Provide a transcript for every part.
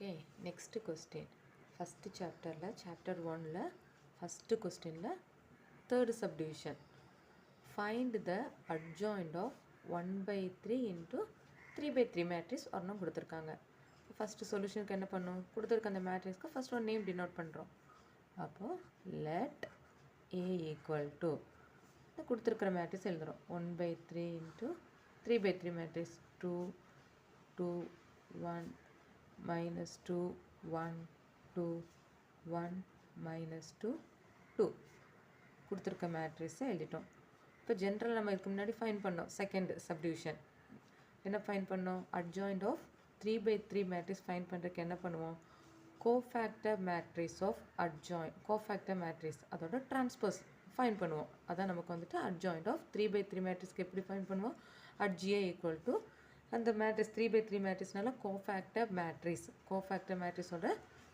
Okay, next question. First chapter chapter 1 first question third subdivision. Find the adjoint of 1 by 3 into 3 by 3 matrix ஒன்றும் கொடுத்துருக்காங்க. First சொல்யூஷனுக்கு என்ன பண்ணும், கொடுத்துருக்க அந்த மேட்ரிக்ஸ்க்கு first ஒரு நேம் டினோட் பண்ணுறோம். அப்போது லெட் ஏ ஈக்குவல் டு கொடுத்துருக்கிற மேட்ரிக்ஸ் எழுதுகிறோம். 1 by 3 into 3 by 3 matrix 2 2 1 minus 2 1 2 1 minus 2 2 கொடுத்துருக்க மேட்ரிக்ஸை எழுதிட்டோம். இப்போ ஜென்ரல் நம்ம இதுக்கு முன்னாடி ஃபைன் பண்ணோம். செகண்ட் சப்டிவிஷன் என்ன ஃபைன் பண்ணோம், adjoint of 3 by 3 matrix find பண்ணுறதுக்கு என்ன பண்ணுவோம், cofactor matrix of adjoint, cofactor matrix அதோட டிரான்ஸ்போஸ் ஃபைன் பண்ணுவோம். அதான் நமக்கு வந்துட்டு அட்ஜாயிண்ட் ஆஃப் 3 by 3 மேட்ரிக்ஸ்க்கு எப்படி ஃபைன் பண்ணுவோம், அட்ஜிஏ ஈக்குவல் டு அந்த மேட்ரிக்ஸ் 3 by 3 மேட்ரிக்ஸ்னால கோஃபேக்டர் மேட்ரிக்ஸோட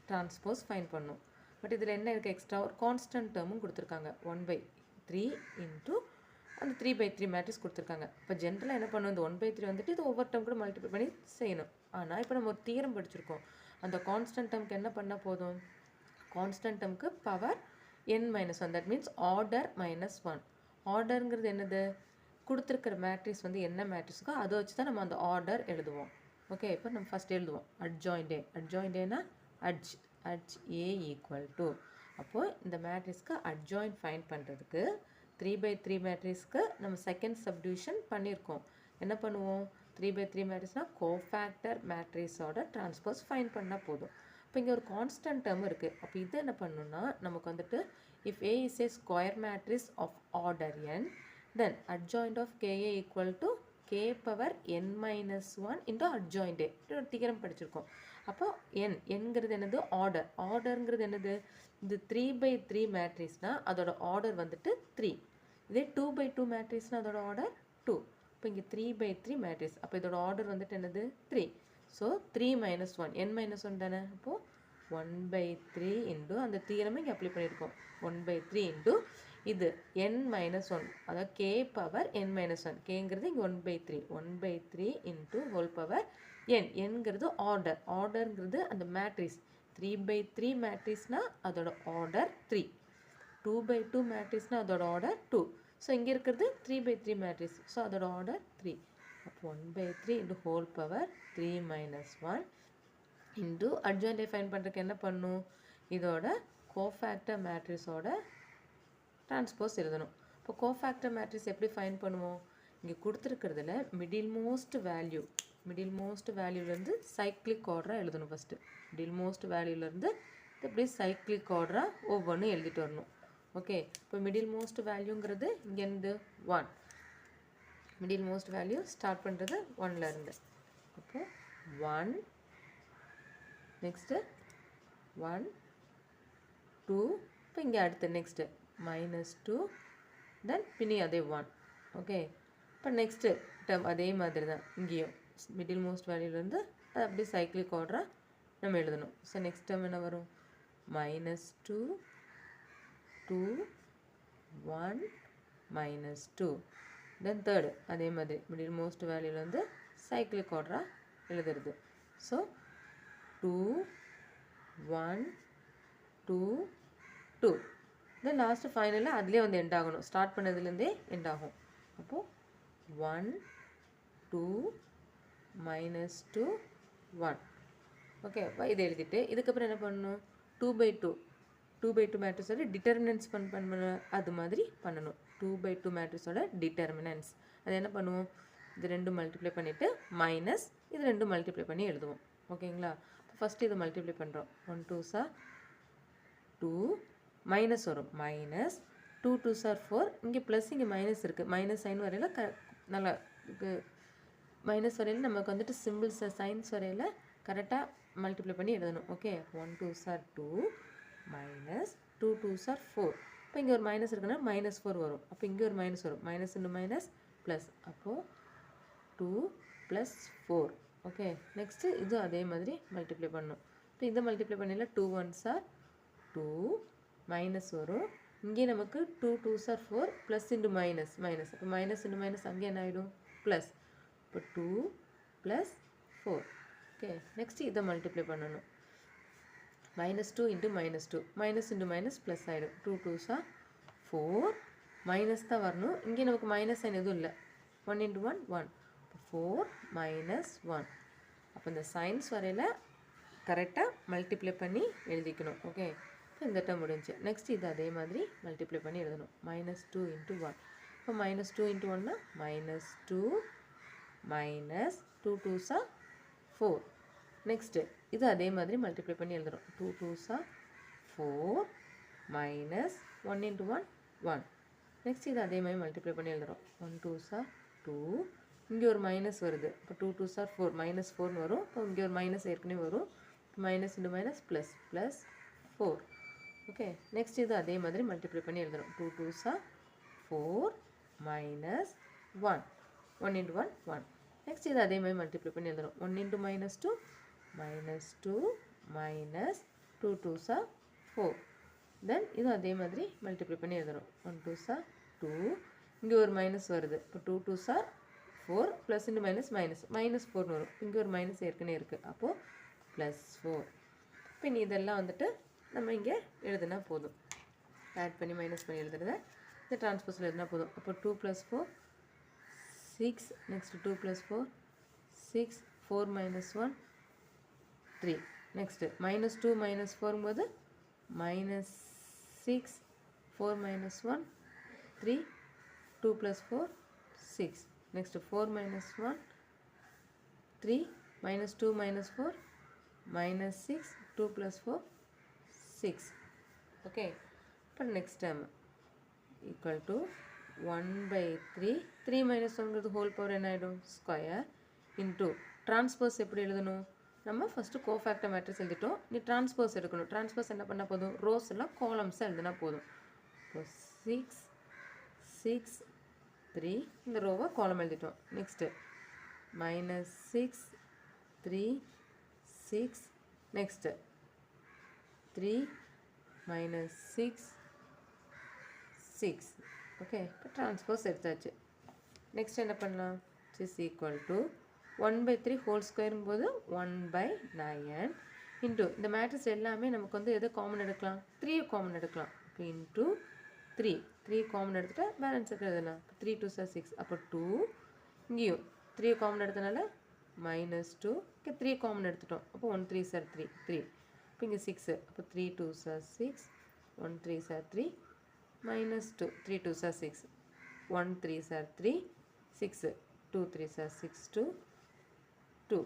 டிரான்ஸ்போஸ் ஃபைன் பண்ணும். பட் இதில் என்ன இருக்குது, எக்ஸ்ட்ரா ஒரு கான்ஸ்டன்ட் டேர்மும் கொடுத்துருக்காங்க. 1 by 3 இன்ட்டு அந்த 3 by 3 மேட்ரிக்ஸ் கொடுத்துருக்காங்க. இப்போ ஜென்ரலாக என்ன பண்ணும், இந்த 1 by 3 வந்துட்டு இது ஒவ்வொரு டேர்ம் கூட மல்டிப்ளை பண்ணி செய்யணும். ஆனால் இப்போ நம்ம ஒரு தியரம் படிச்சிருக்கோம். அந்த கான்ஸ்டன்ட் டேர்முக்கு என்ன பண்ணால் போதும், கான்ஸ்டன்ட் டேர்முக்கு power n-1, that means order -1. ஆர்டருங்கிறது என்னது, கொடுத்துருக்கிற மேட்ரிக்ஸ் வந்து என்ன மேட்ரிக்ஸுக்கோ அதை வச்சு தான் நம்ம அந்த ஆர்டர் எழுதுவோம். ஓகே, இப்போ நம்ம ஃபஸ்ட் எழுதுவோம் அட்ஜாயிண்டேனா அட்ஜ் ஏ ஈக்குவல் டு, அப்போது இந்த மேட்ரிக்ஸ்க்கு அட்ஜாயிண்ட் ஃபைன் பண்ணுறதுக்கு 3 by 3 மேட்ரிக்ஸ்க்கு நம்ம செகண்ட் சப்டிவிஷன் பண்ணியிருக்கோம். என்ன பண்ணுவோம், 3 by 3 மேட்ரிக்ஸ்னால் கோஃபேக்டர் மேட்ரிக்ஸோட டிரான்ஸ்போஸ் ஃபைன் பண்ணால் போதும். இப்போ இங்கே ஒரு கான்ஸ்டன்ட் டேர்ம் இருக்குது. அப்போ இது என்ன பண்ணணும்னா நமக்கு வந்துட்டு if A is a square matrix of order n, then adjoint of Ka equal to k power n-1 into adjoint A. ஒரு தியரம் படிச்சிருக்கோம். அப்போ nங்கிறது என்னது, ஆர்டருங்கிறது என்னது, இது 3 by 3 மேட்ரிக்ஸ்னால் அதோட ஆர்டர் வந்துட்டு 3. இதே 2 by 2 மேட்ரிக்ஸ்னால் அதோட ஆர்டர் 2. இப்போ இங்கே 3 by 3 மேட்ரிக்ஸ், அப்போ இதோட ஆர்டர் வந்துட்டு என்னது 3. ஸோ 3 - 1 n-1 தானே. அப்போது 1 by 3 இன்டு அந்த தியரமே இங்கே அப்ளை பண்ணியிருக்கோம். 1 by 3 இன்டு இது n-1, அதாவது k பவர் n-1, கேங்கிறது இங்கே 1 by 3, 1 by 3 into whole power nங்கிறது ஆர்டருங்கிறது அந்த மேட்ரிக்ஸ் 3 by 3 மேட்ரிக்ஸ்னால் அதோட ஆர்டர் 3, 2 by 2 மேட்ரிக்ஸ்னால் அதோட ஆர்டர் 2. ஸோ இங்கே இருக்கிறது 3 by 3 மேட்ரிக்ஸ், ஸோ அதோட ஆர்டர் 3. அப்போ 1 by 3 into whole power 3 - 1 into அட்ஜாயிண்டை ஃபைன் பண்ணுறதுக்கு என்ன பண்ணும், இதோட கோஃபேக்டர் மேட்ரிக்ஸோட டிரான்ஸ்போஸ் எழுதணும். இப்போ கோஃபேக்டர் மேட்ரிக்ஸ் எப்படி ஃபைன் பண்ணுவோம், இங்கே கொடுத்துருக்கிறதுல மிடில் மோஸ்ட் வேல்யூலேருந்து சைக்ளிக் ஆர்டராக எழுதணும். ஃபஸ்ட்டு மிடில் மோஸ்ட் வேல்யூலேருந்து இப்படி சைக்ளிக் ஆர்டராக ஒவ்வொன்றும் எழுதிட்டு வரணும். ஓகே, இப்போ மிடில் மோஸ்ட் வேல்யூங்கிறது இங்கேருந்து 1, மிடில் மோஸ்ட் வேல்யூ ஸ்டார்ட் பண்ணுறது 1லேருந்து. அப்போ 1, நெக்ஸ்ட்டு 1 2, இப்போ இங்கே அடுத்து நெக்ஸ்ட்டு -2, தென் பின்னி அதே 1. ஓகே, இப்போ நெக்ஸ்ட்டு டேர்ம் அதே மாதிரி தான் இங்கேயும் மிடில் மோஸ்ட் வேல்யூலேருந்து அது அப்படியே சைக்ளிக் ஆர்டராக நம்ம எழுதணும். ஸோ நெக்ஸ்ட் டேர்ம் என்ன வரும், -2 2 1 -2, தென் தேர்டு அதே மாதிரி மிடில் மோஸ்ட் வேல்யூலேருந்து சைக்ளிக் ஆர்டராக எழுதுறது. ஸோ 2 1 2 2, தென் லாஸ்ட்டு ஃபைனலாக அதுலேயே வந்து எண்ட் ஆகணும், ஸ்டார்ட் பண்ணதுலேருந்தே எண்ட் ஆகும். அப்போது 1 2 -2 1. ஓகே, அப்போ இதை எழுதிட்டு இதுக்கப்புறம் என்ன பண்ணணும், 2 by 2 மேட்ரிக்ஸோட டிட்டர்மினன்ஸ் அது மாதிரி பண்ணணும். 2 by 2 மேட்ரிக்ஸோட டிட்டர்மினன்ஸ் அது என்ன பண்ணுவோம், இது ரெண்டும் மல்டிப்ளை பண்ணிவிட்டு மைனஸ் இது ரெண்டும் மல்டிப்ளை பண்ணி எழுதுவோம். ஓகேங்களா, ஃபஸ்ட்டு இதை மல்டிப்ளை பண்ணுறோம். 1 2s are 2, மைனஸ் வரும், -2 2s are 4, இங்கே ப்ளஸ் இங்கே மைனஸ் இருக்குது, மைனஸ் சைன் வரையில் நல்லா மைனஸ் வரையில் நமக்கு வந்துட்டு சிம்பிள்ஸ் சைன்ஸ் வரையில் கரெக்டாக மல்டிப்ளை பண்ணி எழுதணும். Okay, 1 2s are 2 -2 2s are 4, இப்போ இங்கே ஒரு மைனஸ் இருக்குன்னா -4 வரும். அப்போ இங்கே ஒரு மைனஸ் வரும், மைனஸ் இன்டு மைனஸ் ப்ளஸ், அப்போது 2 + 4. ஓகே, நெக்ஸ்ட்டு இது அதே மாதிரி மல்டிப்ளை பண்ணணும். இப்போ இதை மல்டிப்ளை பண்ணிடல, 2 1s are 2, மைனஸ் வரும், இங்கே நமக்கு 2 2s are 4, plus into minus, அப்போ மைனஸ் இன்டு மைனஸ் அங்கே என்ன ஆகிடும் ப்ளஸ். இப்போ 2 + 4, ஓகே நெக்ஸ்ட் இதை மல்டிப்ளை பண்ணணும். -2 into -2 minus into minus plus ஆகிடும். 2 2s are 4 மைனஸ் தான் வரணும். இங்கே நமக்கு மைனஸ் சைன் எதுவும் இல்லை. 1 into 1 1 4 minus 1. அப்போ இந்த சைன்ஸ் வரையில் கரெக்டாக மல்டிப்ளை பண்ணி எழுதிக்கணும். ஓகே இப்போ இந்த டேர்ம் முடிஞ்சு. நெக்ஸ்ட் இது அதே மாதிரி மல்டிப்ளை பண்ணி எழுதணும். -2 into 1. இப்போ -2 into 1னா -2 minus 2 2s are 4. Next இது அதே மாதிரி மல்டிப்ளை பண்ணி எழுதுகிறோம். 2 2s are 4 minus 1 into 1 1. Next இது அதே மாதிரி மல்டிப்ளை பண்ணி எழுதுகிறோம். 1 2s are 2. இங்கே ஒரு மைனஸ் வருது. இப்போ 2 2s are 4 -4ன்னு வரும். இப்போ இங்கே ஒரு மைனஸ் ஏற்கனவே வரும். Minus into minus plus plus 4. Okay next இது அதே மாதிரி மல்டிப்ளை பண்ணி எழுதுகிறோம். 2 2s are 4 minus 1 1 into 1 1. Next இது அதே மாதிரி மல்டிப்ளை பண்ணி எழுதுகிறோம். 1 into -2 -2 minus 2 2s are 4. தென் இது அதே மாதிரி மல்டிப்ளை பண்ணி எழுதுகிறோம். 1 2s are 2. இங்கே ஒரு மைனஸ் வருது. இப்போ 2 2s are 4 plus into minus -4ன்னு வரும். இங்கே ஒரு மைனஸ் ஏற்கனவே இருக்குது. அப்போது +4. இப்போ இனி இதெல்லாம் வந்துட்டு நம்ம இங்கே எழுதுனா போதும். ஆட் பண்ணி மைனஸ் பண்ணி எழுதுறத இந்த டிரான்ஸ்போஸில் எழுதுனா போதும். அப்போ 2 + 4 6. நெக்ஸ்ட் 2 + 4 6 4 - 1 3. நெக்ஸ்ட்டு -2 -4 போது -6 4 - 1 3 2 + 4 6. நெக்ஸ்ட்டு 4 - 1 3 -2 -4 -6 2 + 4 6. ஓகே இப்போ நெக்ஸ்ட் டேர்ம் ஈக்குவல் டு 1/3 3 - 1ங்கிறது ஹோல் பவர் என்ன ஆகிடும் ஸ்கொயர் இன்ட்டு டிரான்ஸ்போஸ் எப்படி எழுதணும்? நம்ம ஃபஸ்ட்டு கோஃபேக்டர் மேட்ரிக்ஸ் எழுதிட்டோம். நீ டிரான்ஸ்போஸ் எடுக்கணும். டிரான்ஸ்போஸ் என்ன பண்ணால் போதும்? ரோஸ் எல்லாம் காலம்ஸாக எழுதினா போதும். இப்போ 6 6 3 இந்த ரோவை காலம் எழுதிட்டோம். நெக்ஸ்ட்டு -6 3 6. நெக்ஸ்ட்டு 3 - 6 6. ஓகே இப்போ டிரான்ஸ்போஸ் எடுத்தாச்சு. நெக்ஸ்ட் என்ன பண்ணலாம்? இஸ் ஈக்குவல் டு 1/3 ஹோல் ஸ்கொயருங்கும் போது 1/9 இன்ட்டு இந்த மேட்ரிக்ஸ் எல்லாமே நமக்கு வந்து எதை காமன் எடுக்கலாம்? 3 காமன் எடுக்கலாம். இப்போ இன்ட்டு 3 காமன் எடுத்துகிட்டா பேலன்ஸ் இருக்கிறதுனா 3 2s are 6. அப்போ 2 இங்கேயும் 3 காமன் எடுத்தனால -2 இங்கே 3 காமன் எடுத்துட்டோம். அப்போ 1 3s are 3 இப்போ இங்கே 6. அப்போ 3 2s are 6 1 3s are 3 -2 3 2s are 6 1 3s are 3 6 2 3s are 6 2 2.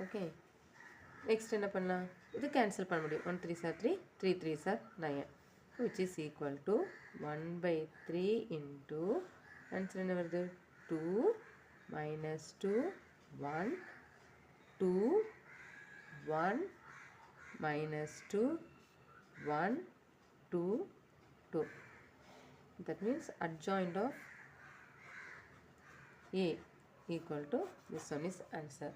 Okay next என்ன பண்ணலாம்? இது கேன்சல் பண்ண முடியும். 1 3s are 3 3 3s are 9 which is equal to 1/3 into answer என்ன வருது? 2 -2 1 2 1 -2 1 2 2. That means adjoint of A equal to this one is answer.